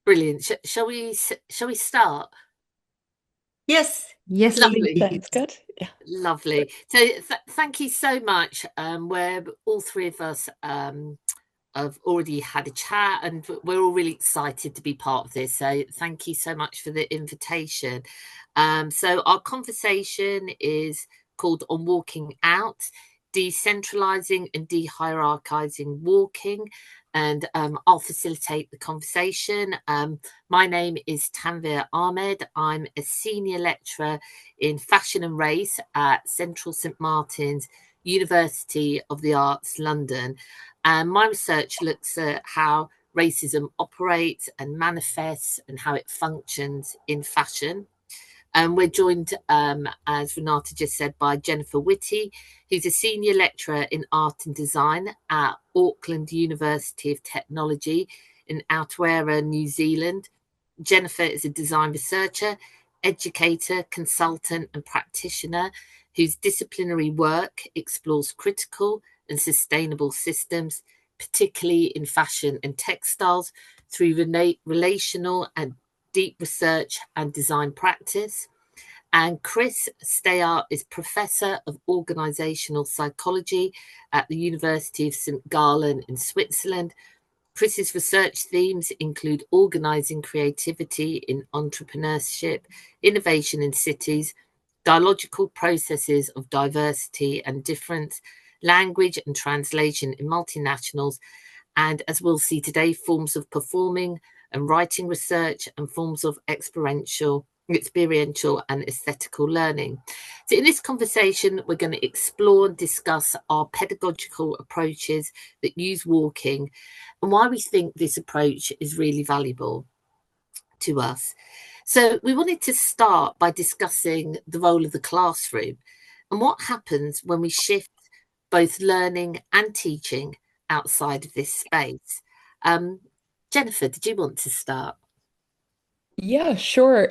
Brilliant. Shall we start? Yes, Yes, Lovely. please. sounds good. Yeah. Lovely. So thank you so much. We're all three of us have already had a chat and we're all really excited to be part of this. So thank you so much for the invitation. So our conversation is called On Walking Out, Decentralizing and Dehierarchizing Walking. And I'll facilitate the conversation. My name is TANVEER AHMED. I'm a senior lecturer in fashion and race at Central St Martin's University of the Arts, London. And my research looks at how racism operates and manifests and how it functions in fashion. And we're joined, as Renata just said, by Jennifer Whitty, who's a senior lecturer in art and design at Auckland University of Technology in Aotearoa, New Zealand. Jennifer is a design researcher, educator, consultant, and practitioner whose disciplinary work explores critical and sustainable systems, particularly in fashion and textiles, through relational and deep research and design practice. And Chris STEYAERT is Professor of Organisational Psychology at the University of St. Gallen in Switzerland. Chris's research themes include organising creativity in entrepreneurship, innovation in cities, dialogical processes of diversity and difference, language and translation in multinationals, and as we'll see today, forms of performing and writing research and forms of experiential and aesthetical learning. So in this conversation, we're going to explore and discuss our pedagogical approaches that use walking and why we think this approach is really valuable to us. So we wanted to start by discussing the role of the classroom and what happens when we shift both learning and teaching outside of this space. Jennifer, did you want to start? Yeah, sure.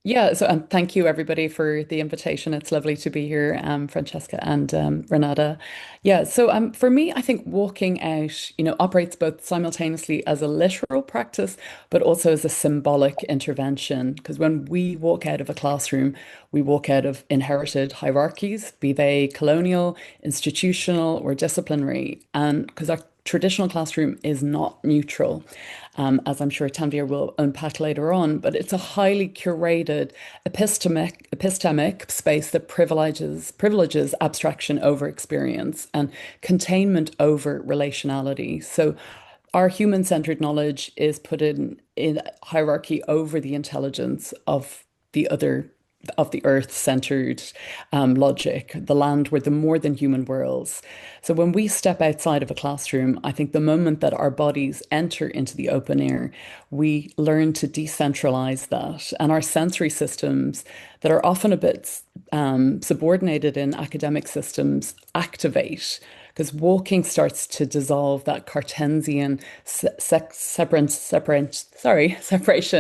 Yeah, so thank you everybody for the invitation. It's lovely to be here, Francesca and Renata. Yeah, so for me, I think walking out, operates both simultaneously as a literal practice, but also as a symbolic intervention. Because when we walk out of a classroom, we walk out of inherited hierarchies, be they colonial, institutional, or disciplinary. And because our traditional classroom is not neutral, as I'm sure Tanveer will unpack later on, but it's a highly curated epistemic space that privileges abstraction over experience and containment over relationality. So our human-centered knowledge is put in hierarchy over the intelligence of the earth-centered logic, the land were the more than human worlds. So when we step outside of a classroom, I think the moment that our bodies enter into the open air, we learn to decentralize that. And our sensory systems that are often a bit subordinated in academic systems activate because walking starts to dissolve that Cartesian separation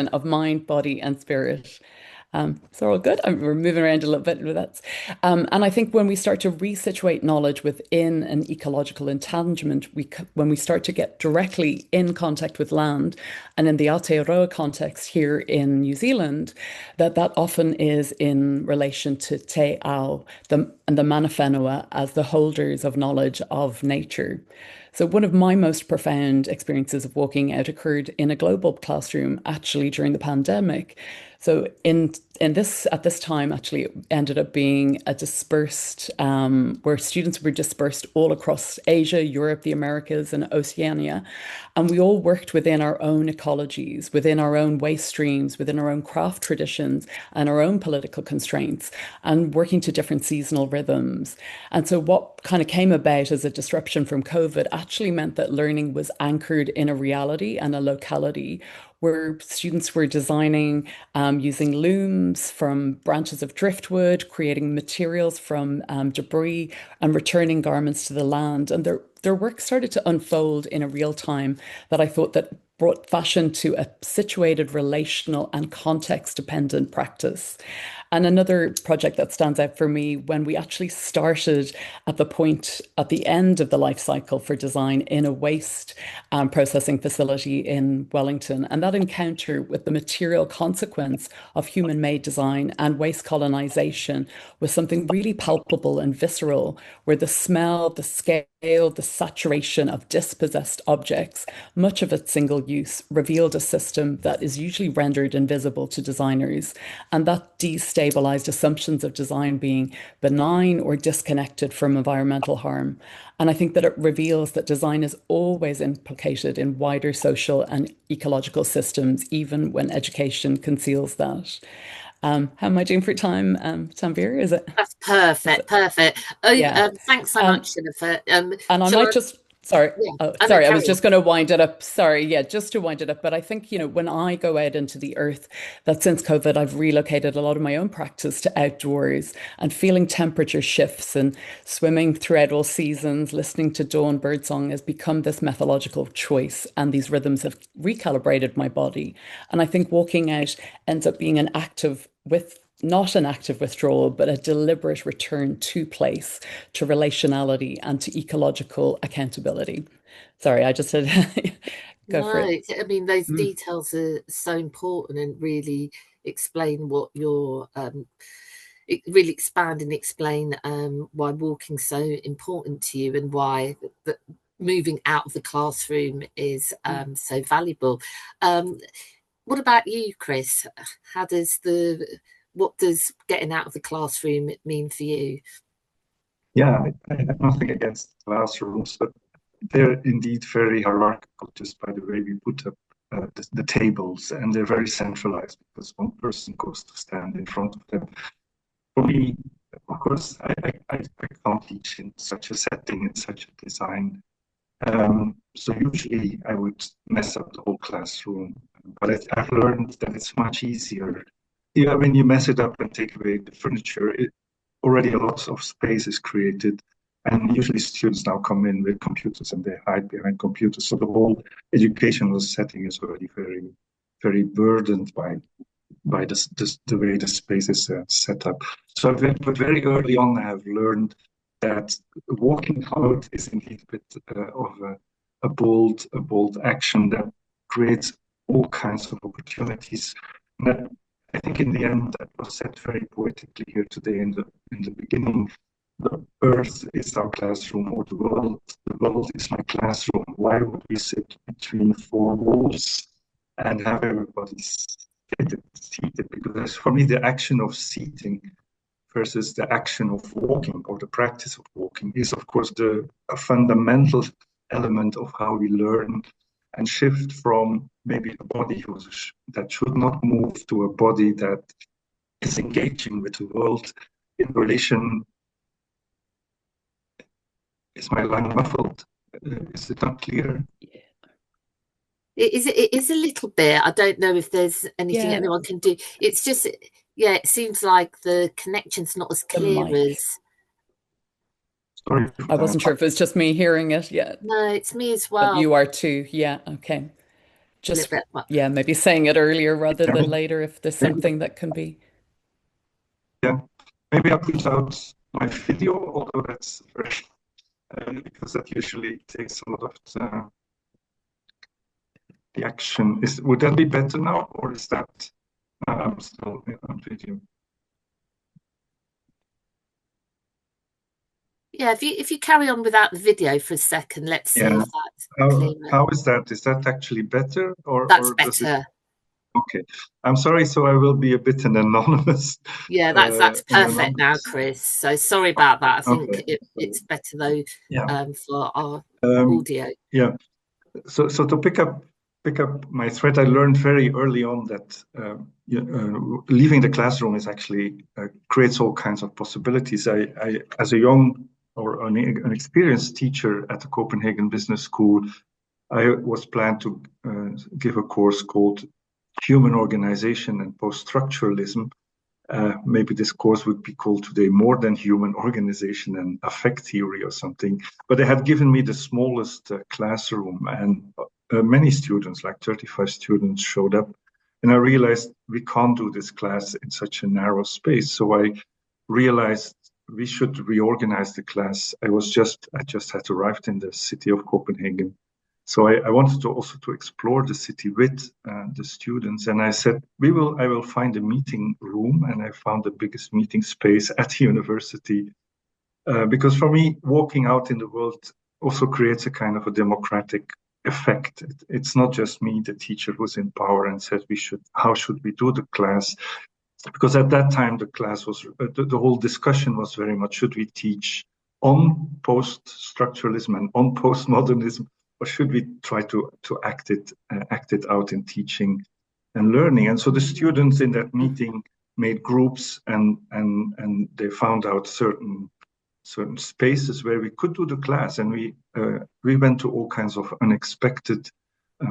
of mind, body, and spirit. So all good. We're moving around a little bit with that. And I think when we start to resituate knowledge within an ecological entanglement, when we start to get directly in contact with land, and in the Aotearoa context here in New Zealand, that often is in relation to Te Ao and the Mana Whenua as the holders of knowledge of nature. So one of my most profound experiences of walking out occurred in a global classroom actually during the pandemic. So in this at this time actually it ended up being a dispersed where students were dispersed all across Asia, Europe, the Americas, and Oceania, and we all worked within our own ecologies, within our own waste streams, within our own craft traditions, and our own political constraints, and working to different seasonal rhythms. And so what kind of came about as a disruption from COVID actually meant that learning was anchored in a reality and a locality where students were designing using looms from branches of driftwood, creating materials from debris, and returning garments to the land. And their work started to unfold in a real time that I thought that brought fashion to a situated, relational, and context-dependent practice. And another project that stands out for me when we actually started at the point at the end of the life cycle for design in a waste processing facility in Wellington. And that encounter with the material consequence of human made design and waste colonization was something really palpable and visceral, where the smell, the scale, the saturation of dispossessed objects, much of it single use, revealed a system that is usually rendered invisible to designers. And that destabilized assumptions of design being benign or disconnected from environmental harm. And I think that it reveals that design is always implicated in wider social and ecological systems, even when education conceals that. How am I doing for time, Tanveer? Is it? That's perfect, perfect. Oh, Yeah. thanks so Um, much, Jennifer. and I Shall might I? just, sorry, Yeah. oh, Oh no, sorry, I was carry on. just going to wind it up. Sorry, yeah, just to wind it up. But I think, when I go out into the earth, that since COVID, I've relocated a lot of my own practice to outdoors and feeling temperature shifts and swimming throughout all seasons, listening to dawn birdsong has become this methodological choice. And these rhythms have recalibrated my body. And I think walking out ends up being an active with not an active withdrawal, but a deliberate return to place, to relationality, and to ecological accountability. Sorry, I just said go for No, it. I mean those Mm, details are so important and really explain what you're really expand and explain why walking's so important to you and why the, moving out of the classroom is mm. so valuable. Um, what about you, Chris? How does what does getting out of the classroom mean for you? Yeah, I have nothing against classrooms, but they're indeed very hierarchical just by the way we put up the tables, and they're very centralized because one person goes to stand in front of them. For me, of course, I can't teach in such a setting, in such a design. So usually I would mess up the whole classroom, but I've learned that it's much easier. Yeah, when you mess it up and take away the furniture, already a lot of space is created. And usually students now come in with computers and they hide behind computers. So the whole educational setting is already very, very burdened by the way the space is set up. So but very early on, I have learned that walking out is indeed a bit of a bold action that creates all kinds of opportunities. And I think in the end, that was said very poetically here today in the beginning. The earth is our classroom, or the world is my classroom. Why would we sit between four walls and have everybody seated? Because for me, the action of seating versus the action of walking or the practice of walking is, of course, a fundamental element of how we learn and shift from maybe a body that should not move to a body that is engaging with the world in relation. Is my line muffled? Is it not clear? It is a little bit. I don't know if there's anything Yeah, anyone can do. It's just, yeah, it seems like the connection's not as the clear mic. as. Sorry for I that. wasn't sure if it was just me hearing it. Yeah, No, it's me as but well. you are too. Yeah, okay. A little Just, bit. yeah, maybe saying it earlier rather Yeah, than later if there's something that can be. yeah. Maybe I'll put out my video, although that's very, because that usually takes a lot of the action. Would that be better now, or is that I'm still on video? Yeah, if you carry on without the video for a second, let's see Yeah. if that's clearer. How is that? Is that actually better, That's or does it? better. Okay. I'm sorry, so I will be a bit an anonymous. Yeah, that's An perfect now, anonymous. Chris. So sorry about that. I think Okay. it's better though Yeah. for our Um, audio. yeah. So to pick up my thread, I learned very early on that leaving the classroom is actually creates all kinds of possibilities. I as a young or an experienced teacher at the Copenhagen Business School, I was planned to give a course called Human Organization and Post-Structuralism. maybe this course would be called today More Than Human Organization and Affect Theory or something. But they had given me the smallest classroom, and many students, like 35 students, showed up. And I realized we can't do this class in such a narrow space. So I realized we should reorganize the class. I just had arrived in the city of Copenhagen. So I wanted to also to explore the city with the students. And I said, I will find a meeting room. And I found the biggest meeting space at the university. Because for me, walking out in the world also creates a kind of a democratic effect. It's not just me, the teacher, who's in power and said how should we do the class? Because at that time, the class was, the whole discussion was very much, should we teach on post-structuralism and on postmodernism, or should we try to act it out in teaching and learning? And so the students in that meeting made groups, and they found out certain spaces where we could do the class, and we went to all kinds of unexpected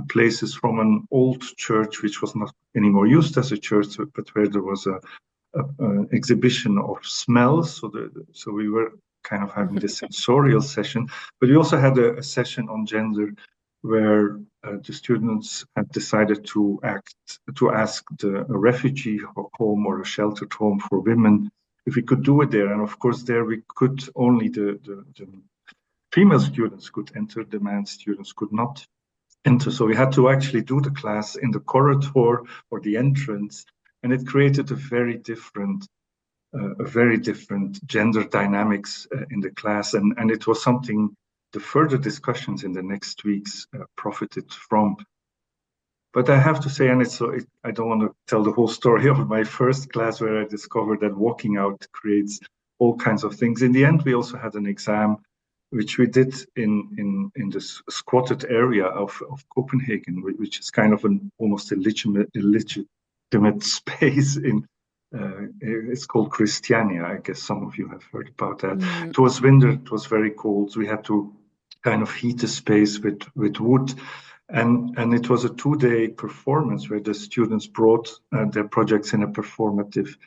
places, from an old church which was not anymore used as a church, but where there was a exhibition of smells. So we were kind of having this sensorial session, but we also had a session on gender, where the students had decided to ask a refugee home or a sheltered home for women if we could do it there. And of course, there we could only the female students could enter, the male students could not enter. So we had to actually do the class in the corridor or the entrance, and it created a very different gender dynamics in the class, and it was something the further discussions in the next weeks profited from. But I have to say, and I don't want to tell the whole story of my first class where I discovered that walking out creates all kinds of things. In the end, we also had an exam, which we did in this squatted area of Copenhagen, which is kind of an almost illegitimate space in. It's called Christiania. I guess some of you have heard about that. It was winter. It was very cold. So we had to kind of heat the space with wood. And it was a 2-day performance where the students brought their projects in a performative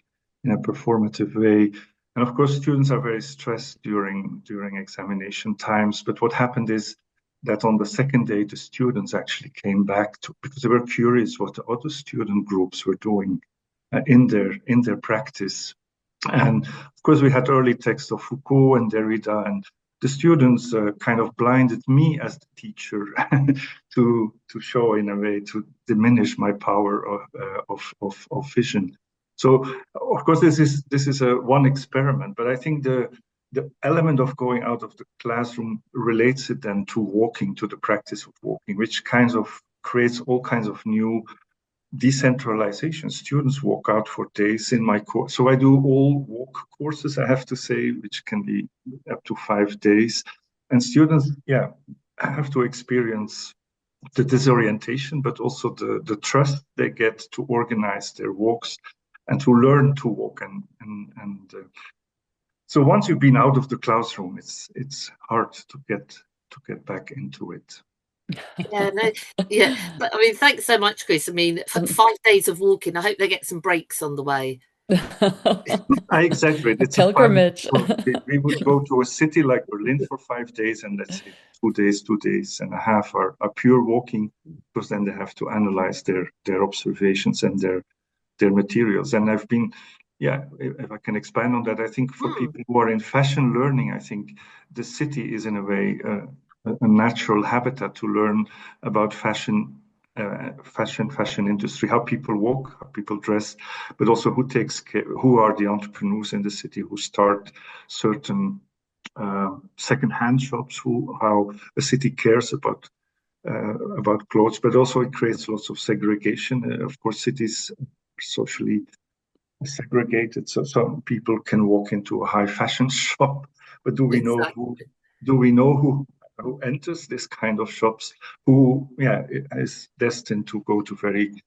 way. And of course, students are very stressed during examination times. But what happened is that on the second day, the students actually came back because they were curious what the other student groups were doing in their practice. And of course, we had early texts of Foucault and Derrida, and the students kind of blinded me as the teacher to show, in a way, to diminish my power of vision. So, of course, this is one experiment, but I think the element of going out of the classroom relates it then to walking, to the practice of walking, which kind of creates all kinds of new decentralization. Students walk out for days in my course. So I do all walk courses, I have to say, which can be up to 5 days. And students, have to experience the disorientation, but also the trust they get to organize their walks and to learn to walk. So once you've been out of the classroom, it's hard to get back into it. But I mean, thanks so much, Chris. I mean, 5 days of walking, I hope they get some breaks on the way. I exaggerate. It's pilgrimage. We would go to a city like Berlin for 5 days, and let's say 2 days and a half are pure walking, because then they have to analyze their observations and their materials. And I've been, if I can expand on that, I think for people who are in fashion learning, I think the city is in a way a natural habitat to learn about fashion industry, how people walk, how people dress, but also who takes care, who are the entrepreneurs in the city who start certain second-hand shops, how a city cares about clothes, but also it creates lots of segregation. Of course, cities are socially segregated, so some people can walk into a high fashion shop, but do we know who enters this kind of shops, who is destined to go to very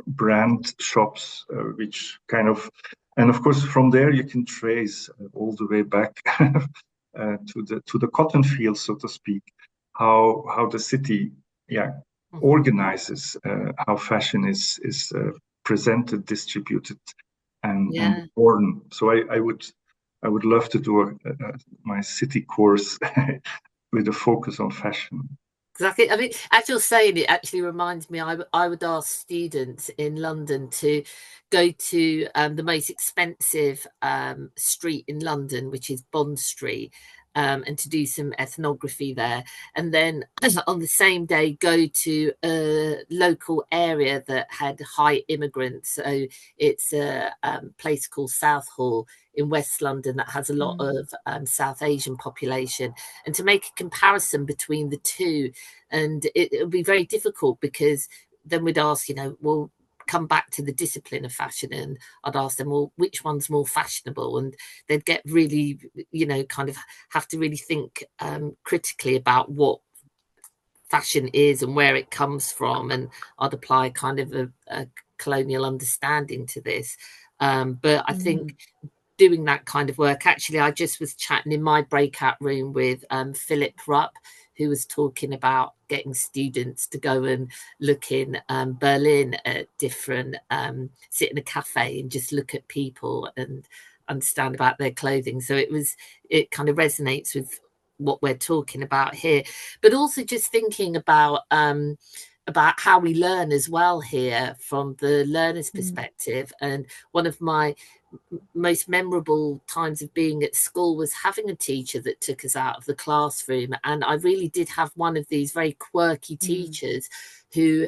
brand shops, which kind of, and of course from there you can trace all the way back to the cotton fields, so to speak, how the city organizes how fashion is presented, distributed, Yeah. born. So I would love to do my city course with a focus on fashion. Exactly. I mean, as you're saying, it actually reminds me, I would ask students in London to go to the most expensive street in London, which is Bond Street, and to do some ethnography there. And then on the same day, go to a local area that had high immigrants. So it's a place called Southall in West London that has a lot of South Asian population, and to make a comparison between the two. And it would be very difficult, because then we'd ask, well, come back to the discipline of fashion, and I'd ask them, well, which one's more fashionable? And they'd get really, kind of have to really think critically about what fashion is and where it comes from. And I'd apply kind of a colonial understanding to this. But I think doing that kind of work, actually, I just was chatting in my breakout room with Philip Rupp, who was talking about getting students to go and look in Berlin at different, sit in a cafe and just look at people and understand about their clothing. So it kind of resonates with what we're talking about here, but also just thinking about how we learn as well here from the learner's perspective. And one of my most memorable times of being at school was having a teacher that took us out of the classroom. And I really did have one of these very quirky teachers who,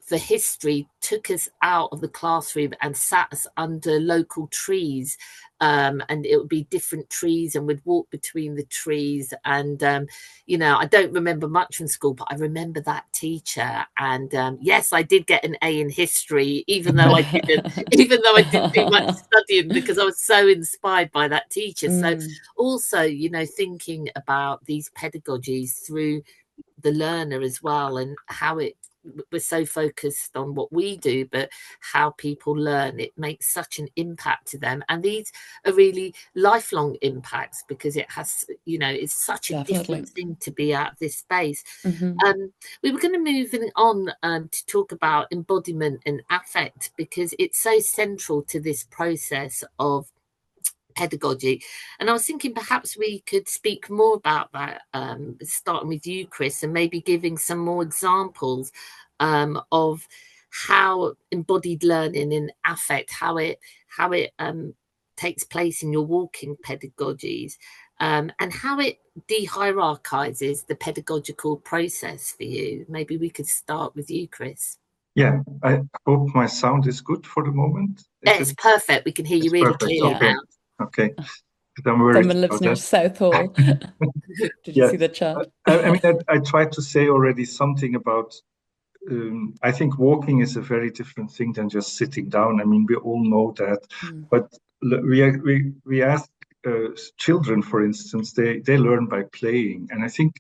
for history, took us out of the classroom and sat us under local trees. And it would be different trees, and we'd walk between the trees. And, I don't remember much from school, but I remember that teacher. And yes, I did get an A in history, even though I didn't do much studying, because I was so inspired by that teacher. So also, thinking about these pedagogies through the learner as well, and how we're so focused on what we do, but how people learn, it makes such an impact to them. And these are really lifelong impacts, because it has, it's such a different thing to be out of this space. We were going to move on to talk about embodiment and affect, because it's so central to this process of pedagogy. And I was thinking perhaps we could speak more about that, starting with you, Chris, and maybe giving some more examples of how embodied learning and affect, how it takes place in your walking pedagogies, and how it de-hierarchizes the pedagogical process for you. Maybe we could start with you, Chris. Yeah, I hope my sound is good for the moment. It's perfect. We can hear you really clearly now. Okay. I'm worried Someone lives near Southall. Did you see the chat? I mean, I tried to say already something about, I think walking is a very different thing than just sitting down. I mean, we all know that, but we ask children, for instance, they learn by playing. And I think,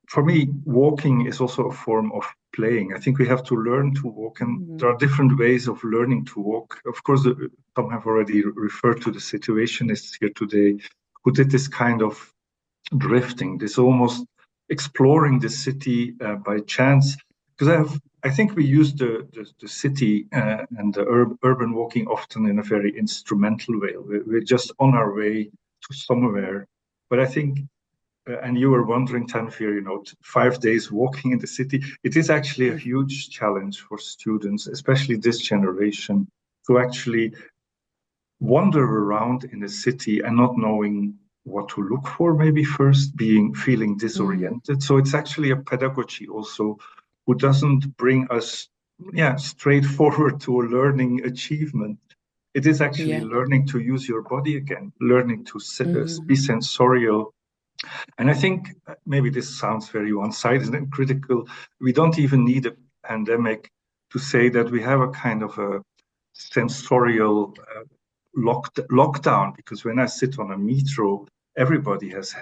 for me, walking is also a form of playing. I think we have to learn to walk, and there are different ways of learning to walk. Of course, some have already referred to the situationists here today, who did this kind of drifting, this almost exploring the city by chance. Because I think we use the city and the urban walking often in a very instrumental way. We're just on our way to somewhere. But I think, and you were wondering, TANVEER, 5 days walking in the city, it is actually a huge challenge for students, especially this generation, to actually wander around in the city and not knowing what to look for, maybe first, feeling disoriented. So it's actually a pedagogy also who doesn't bring us straight forward to a learning achievement. It is actually learning to use your body again, learning to be sensorial. And I think maybe this sounds very one-sided and critical. We don't even need a pandemic to say that we have a kind of a sensorial lockdown, because when I sit on a metro, everybody has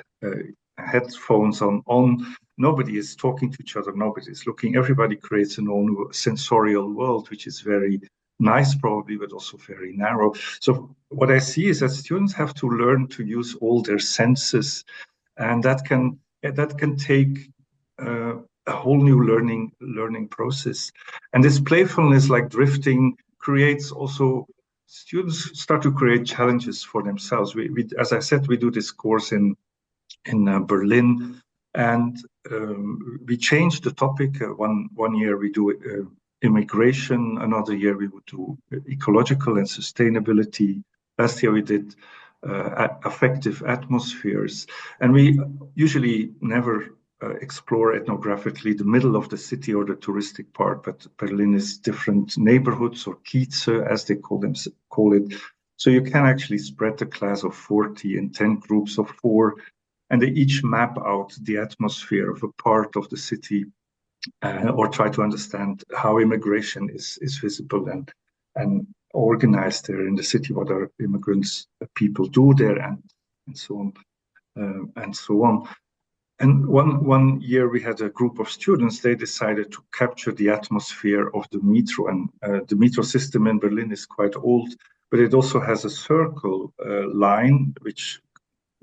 headphones on. Nobody is talking to each other. Nobody is looking. Everybody creates an own sensorial world, which is very nice, probably, but also very narrow. So what I see is that students have to learn to use all their senses, and that can take a whole new learning process. And this playfulness, like drifting, creates also students start to create challenges for themselves. As I said, we do this course in Berlin, and we changed the topic. One year we do immigration, another year we would do ecological and sustainability. Last year we did affective atmospheres, and we usually never explore ethnographically the middle of the city or the touristic part, but Berlin is different neighborhoods, or Kieze as they call it. So you can actually spread the class of 40 in 10 groups of 4, and they each map out the atmosphere of a part of the city, or try to understand how immigration is visible and organized there in the city, what are immigrants people do there, and so on and so on. And one year we had a group of students. They decided to capture the atmosphere of the metro, and the metro system in Berlin is quite old, but it also has a circle line which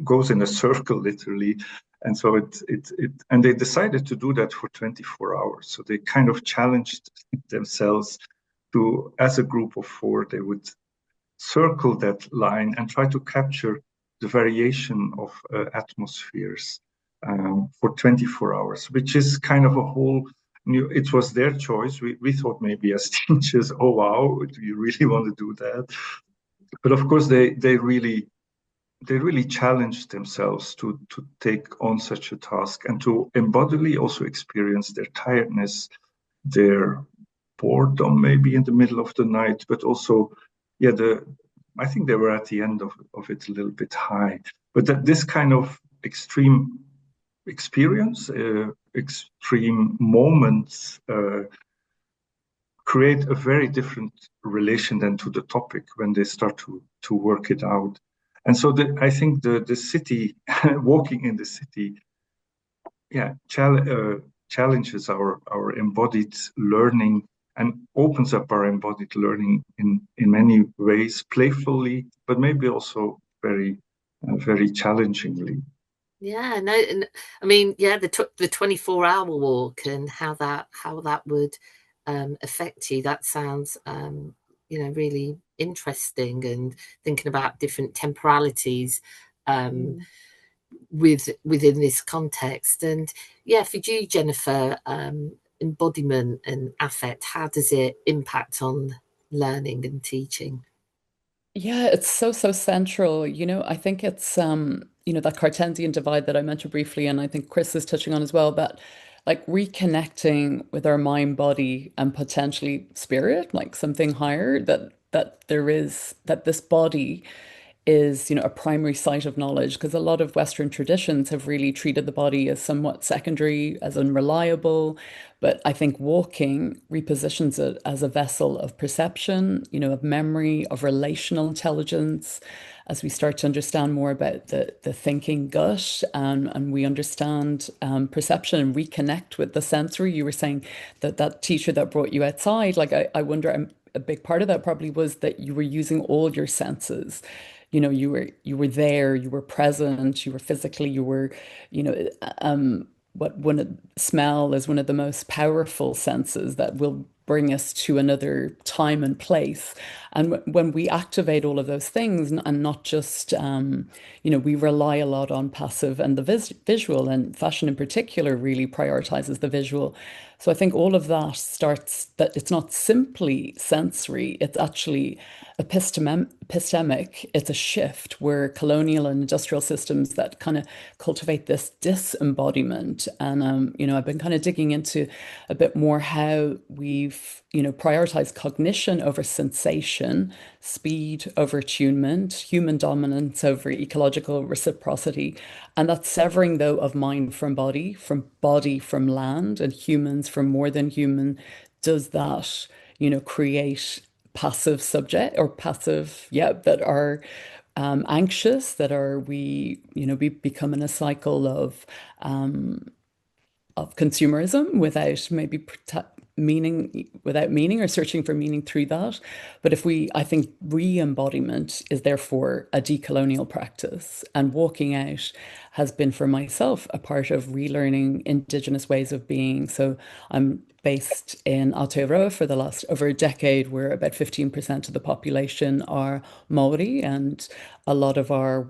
goes in a circle literally, and so and they decided to do that for 24 hours. So they kind of challenged themselves to, as a group of 4, they would circle that line and try to capture the variation of atmospheres for 24 hours, which is kind of a whole new. It was their choice. We thought maybe as teachers, oh wow, do you really want to do that? But of course, they really challenged themselves to take on such a task, and to embodily also experience their tiredness, their boredom, maybe in the middle of the night, but also, I think they were at the end of it a little bit high. But that this kind of extreme experience, extreme moments, create a very different relation than to the topic when they start to work it out. And so I think the city, walking in the city, challenges our embodied learning and opens up our embodied learning in many ways, playfully, but maybe also very, very challengingly. Yeah, no, I mean, the 24-hour walk and how that would affect you. That sounds, really interesting, and thinking about different temporalities within this context. And for you, Jennifer, embodiment and affect, how does it impact on learning and teaching? Yeah, it's so central. I think it's that Cartesian divide that I mentioned briefly, and I think Chris is touching on as well, that like reconnecting with our mind, body, and potentially spirit, like something higher, that this body is, a primary site of knowledge, because a lot of Western traditions have really treated the body as somewhat secondary, as unreliable. But I think walking repositions it as a vessel of perception, of memory, of relational intelligence, as we start to understand more about the thinking gut, and we understand perception and reconnect with the sensory. You were saying that teacher that brought you outside, like I wonder, a big part of that probably was that you were using all your senses. You were there, you were present, you were physically, you were, smell is one of the most powerful senses that will bring us to another time and place. And when we activate all of those things, and not just, we rely a lot on passive and the visual, and fashion in particular really prioritizes the visual. So I think all of that starts, that it's not simply sensory, it's actually epistemic. It's a shift where colonial and industrial systems that kind of cultivate this disembodiment. And, I've been kind of digging into a bit more how we've, prioritized cognition over sensation, speed over attunement, human dominance over ecological reciprocity. And that severing, though, of mind from body from land, and humans from more than human, does that, create passive subject, or passive, that are anxious, that are, we become in a cycle of consumerism without meaning or searching for meaning through that. But I think re-embodiment is therefore a decolonial practice. And walking out has been for myself a part of relearning Indigenous ways of being. So I'm based in Aotearoa for the last over a decade, where about 15% of the population are Maori, and a lot of our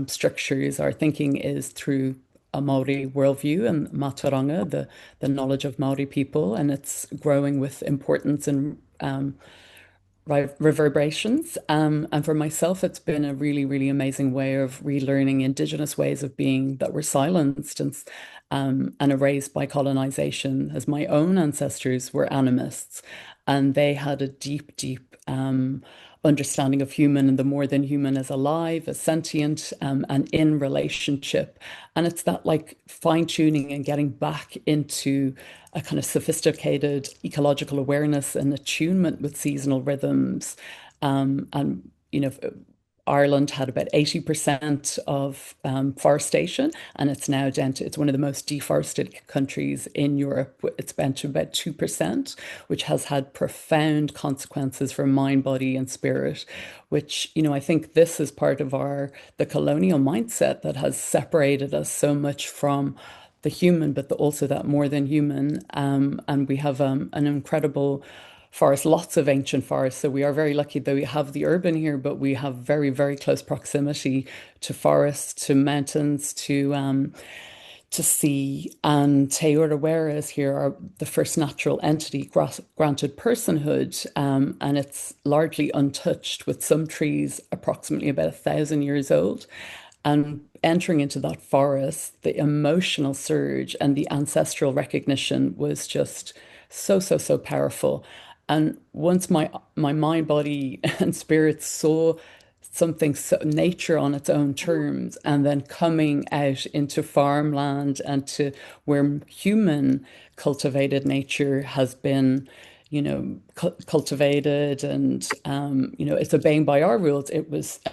structures, our thinking is through a Maori worldview and Mataranga, the knowledge of Maori people, and it's growing with importance and reverberations. And for myself, it's been a really, really amazing way of relearning Indigenous ways of being that were silenced and erased by colonization, as my own ancestors were animists, and they had a deep, deep understanding of human and the more than human as alive, as sentient, and in relationship. And it's that like fine tuning and getting back into a kind of sophisticated ecological awareness and attunement with seasonal rhythms. And, you know, Ireland had about 80% of forestation, and it's now down to, it's one of the most deforested countries in Europe. It's down to about 2%, which has had profound consequences for mind, body, and spirit, which, you know, I think this is part of the colonial mindset that has separated us so much from the human, but also that more than human. And we have an incredible forest, lots of ancient forests. So we are very lucky that we have the urban here, but we have very, very close proximity to forests, to mountains, to sea. And Te Uraweras here are the first natural entity granted personhood, and it's largely untouched, with some trees approximately about 1,000 years old. And entering into that forest, the emotional surge and the ancestral recognition was just so, so, so powerful. And once my mind, body, and spirit saw something, so nature on its own terms, and then coming out into farmland and to where human cultivated nature has been, you know, cultivated, and you know, it's obeying by our rules.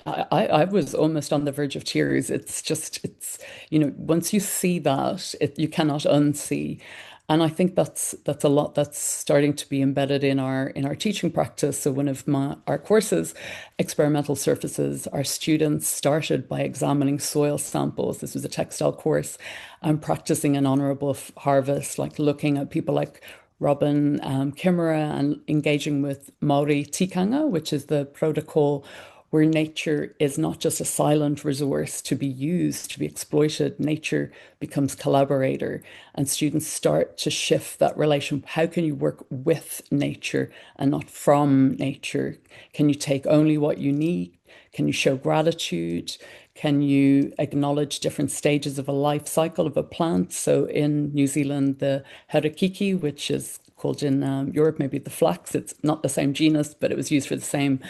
I was almost on the verge of tears. It's you know, once you see that, you cannot unsee. And I think that's a lot that's starting to be embedded in our teaching practice. So one of our courses, experimental surfaces, our students started by examining soil samples. This was a textile course, and practicing an honorable harvest, like looking at people like Robin Kimmerer, and engaging with Maori tikanga, which is the protocol where nature is not just a silent resource to be used, to be exploited. Nature becomes collaborator, and students start to shift that relation. How can you work with nature and not from nature? Can you take only what you need? Can you show gratitude? Can you acknowledge different stages of a life cycle of a plant? So in New Zealand, the Harakiki, which is called in Europe maybe the flax, it's not the same genus, but it was used for the same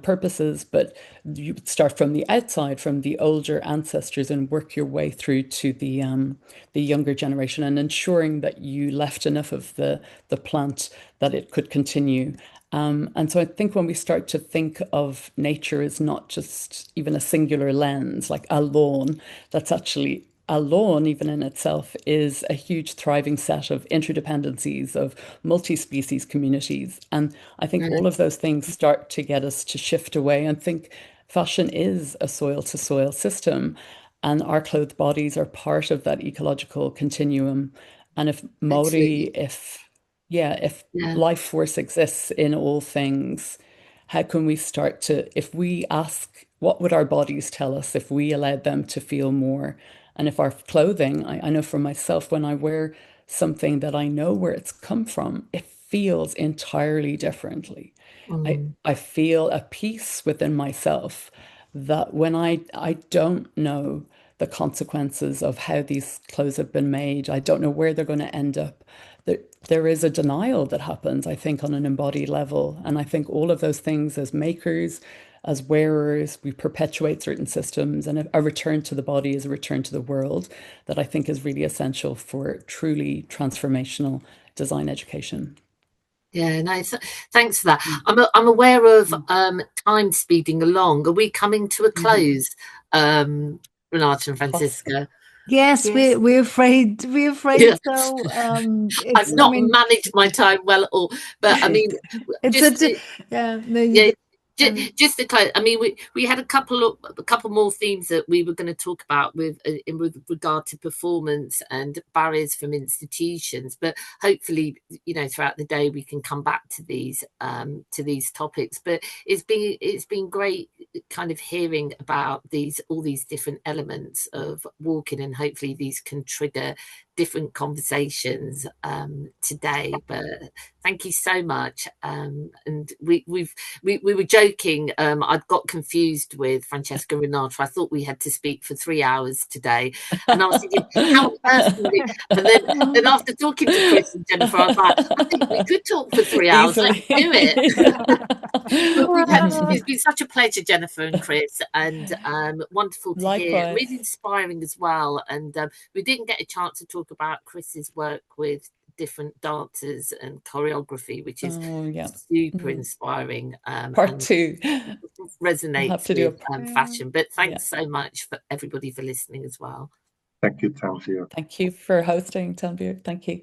purposes. But you start from the outside, from the older ancestors, and work your way through to the younger generation, and ensuring that you left enough of the plant that it could continue. And so I think when we start to think of nature as not just even a singular lens, like a lawn, that's actually a lawn, even in itself, is a huge thriving set of interdependencies, of multi-species communities. And I think all of those things start to get us to shift away and think fashion is a soil to soil system. And our clothed bodies are part of that ecological continuum. And if Maori, Absolutely. if Yeah. life force exists in all things, how can we start to, if we ask, what would our bodies tell us if we allowed them to feel more? And if our clothing, I know for myself, when I wear something that I know where it's come from, it feels entirely differently. I feel a peace within myself that when I don't know the consequences of how these clothes have been made, I don't know where they're going to end up. There is a denial that happens, I think, on an embodied level. And I think all of those things, as makers, as wearers, we perpetuate certain systems, and a return to the body is a return to the world that I think is really essential for truly transformational design education. Yeah, no, thanks for that. I'm aware of time speeding along. Are we coming to a Mhm. close, Renata and Poss- Francisca? Yes, Yes. we're afraid. We're afraid Yeah. so. I've not managed my time well at all, but I mean, it's just such a yeah. No, yeah, um, just to close, I mean, we had a couple more themes that we were going to talk about with regard to performance and barriers from institutions, but hopefully, throughout the day we can come back to these topics. But it's been great kind of hearing about all these different elements of walking, and hopefully these can trigger different conversations today. But thank you so much. And we were joking. I'd got confused with Francesca Renata. I thought we had to speak for 3 hours today, and I was thinking, how on earth can we? And then after talking to Chris and Jennifer, I was like, I think we could talk for 3 hours. Let's do it. But it's been such a pleasure, Jennifer and Chris, and wonderful to hear. Likewise. Really inspiring as well. And we didn't get a chance to talk about Chris's work with different dancers and choreography, which is super inspiring. Part 2 resonates with fashion. But thanks so much for everybody for listening as well. Thank you, TANVEER. Thank you for hosting, TANVEER. Thank you.